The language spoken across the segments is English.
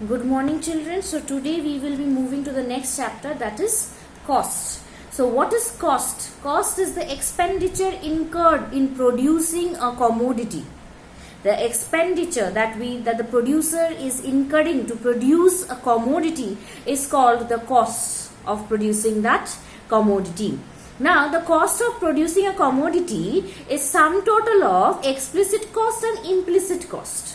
Good morning, children. So today we will be moving to the next chapter, that is cost. So what is cost? Cost is the expenditure incurred in producing a commodity. The expenditure that the producer is incurring to produce a commodity is called the cost of producing that commodity. Now, the cost of producing a commodity is sum total of explicit cost and implicit cost.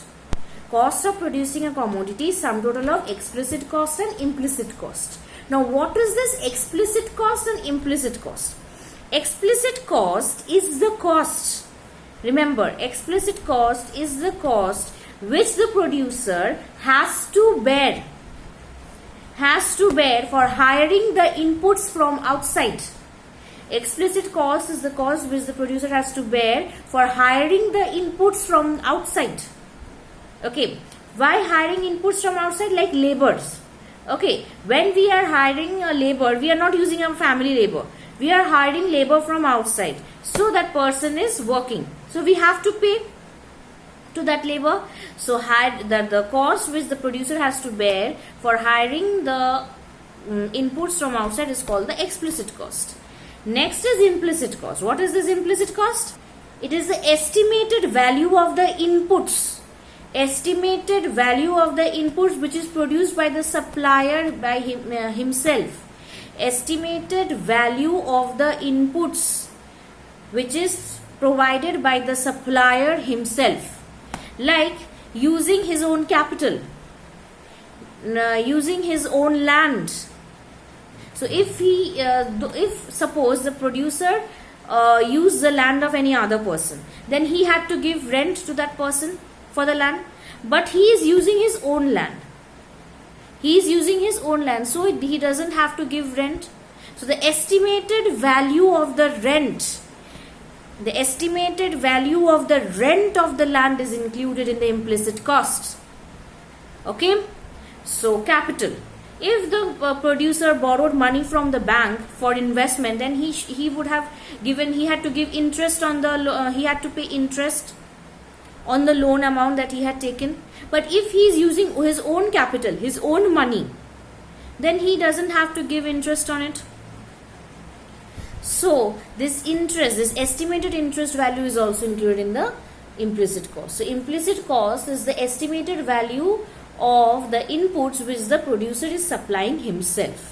Cost of producing a commodity is sum total of explicit cost and implicit cost. Now, what is this explicit cost and implicit cost? Explicit cost is the cost. Remember, explicit cost is the cost which the producer has to bear for hiring the inputs from outside. Explicit cost is the cost which the producer has to bear for hiring the inputs from outside. Okay, why hiring inputs from outside? Like laborers. Okay, when we are hiring a labor, we are not using a family labor. We are hiring labor from outside. So that person is working. So we have to pay to that labor. So the cost which the producer has to bear for hiring the inputs from outside is called the explicit cost. Next is implicit cost. What is this implicit cost? It is the estimated value of the inputs. Estimated value of the inputs which is produced by the supplier by himself. Estimated value of the inputs which is provided by the supplier himself. Like using his own capital, using his own land. So if suppose the producer used the land of any other person, then he had to give rent to that person for the land, but he is using his own land. He is using his own land, so he doesn't have to give rent. So the estimated value of the rent, the estimated value of the rent of the land is included in the implicit cost. Okay, so capital. If the producer borrowed money from the bank for investment, then he would have given, he had to give interest on the, he had to pay interest on the loan amount that he had taken. But if he is using his own capital, his own money, then he doesn't have to give interest on it. So this interest, this estimated interest value is also included in the implicit cost. So implicit cost is the estimated value of the inputs which the producer is supplying himself.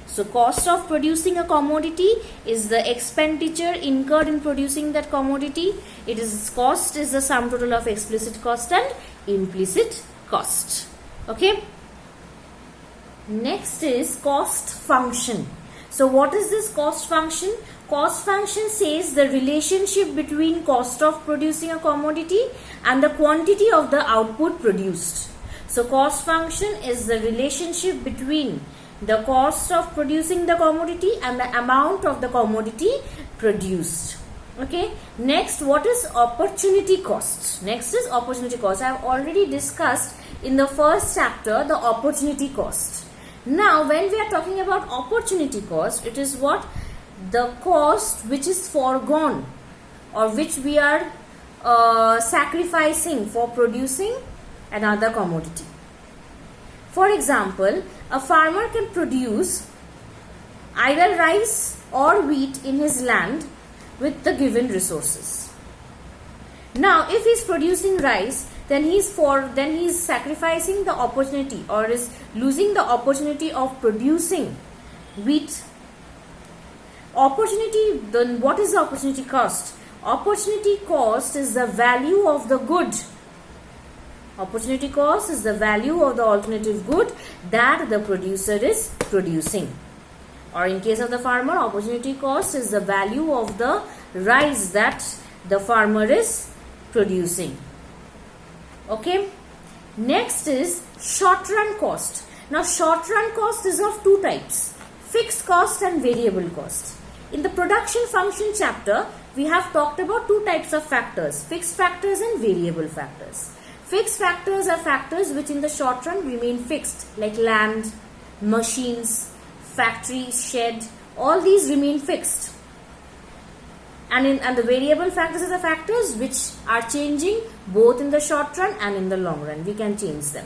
So cost of producing a commodity is the expenditure incurred in producing that commodity. It is cost is the sum total of explicit cost and implicit cost. Okay. Next is cost function. So what is this cost function? Cost function says the relationship between cost of producing a commodity and the quantity of the output produced. So cost function is the relationship between the cost of producing the commodity and the amount of the commodity produced. Okay. Next, what is opportunity cost? Next is opportunity cost. I have already discussed in the first chapter the opportunity cost. Now, when we are talking about opportunity cost, it is what? The cost which is foregone or which we are sacrificing for producing another commodity. For example, a farmer can produce either rice or wheat in his land with the given resources. Now, if he is producing rice, then he is sacrificing the opportunity or is losing the opportunity of producing wheat. Opportunity, then what is the opportunity cost? Opportunity cost is the value of the good. Opportunity cost is the value of the alternative good that the producer is producing. Or in case of the farmer, opportunity cost is the value of the rice that the farmer is producing. Okay. Next is short run cost. Now short run cost is of two types, fixed cost and variable cost. In the production function chapter, we have talked about two types of factors, fixed factors and variable factors. Fixed factors are factors which in the short run remain fixed, like land, machines, factory, shed, all these remain fixed. And the variable factors are the factors which are changing both in the short run and in the long run. We can change them.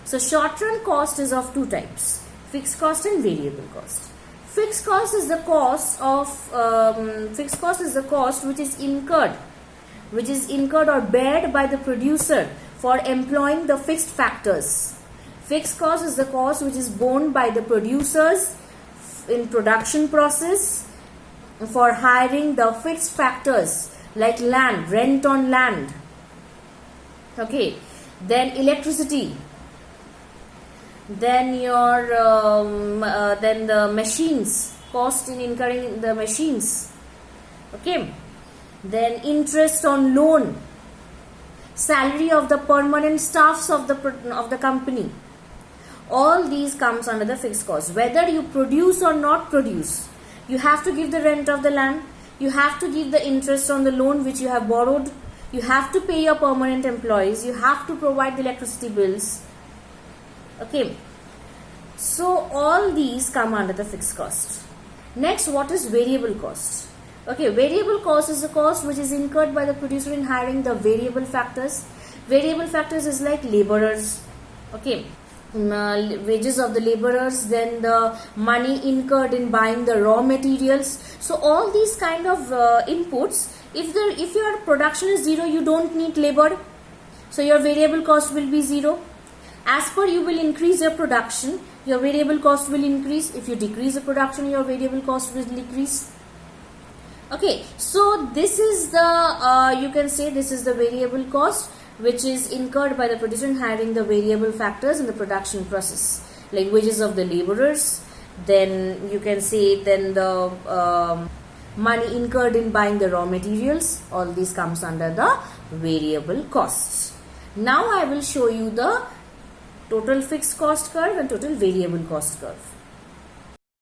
So short run cost is of two types, fixed cost and variable cost. Fixed cost is the cost which is incurred or bared by the producer for employing the fixed factors. Fixed cost is the cost which is borne by the producers in production process for hiring the fixed factors like land, rent on land, okay, then electricity, then your then the machines, cost in incurring the machines, okay, then interest on loan, salary of the permanent staffs of the company. All these comes under the fixed cost. Whether you produce or not produce, you have to give the rent of the land, you have to give the interest on the loan which you have borrowed, you have to pay your permanent employees, you have to provide the electricity bills, okay. So all these come under the fixed cost. Next, what is variable cost? Okay, variable cost is the cost which is incurred by the producer in hiring the variable factors. Variable factors is like laborers, okay, wages of the laborers, then the money incurred in buying the raw materials. So all these kind of inputs, if your production is zero, you don't need labor, so your variable cost will be zero. As per you will increase your production, your variable cost will increase. If you decrease the production, your variable cost will decrease. Okay, so this is the you can say this is the variable cost which is incurred by the producer in hiring the variable factors in the production process, like wages of the laborers, then you can say then the money incurred in buying the raw materials. All these comes under the variable costs. Now I will show you the total fixed cost curve and total variable cost curve.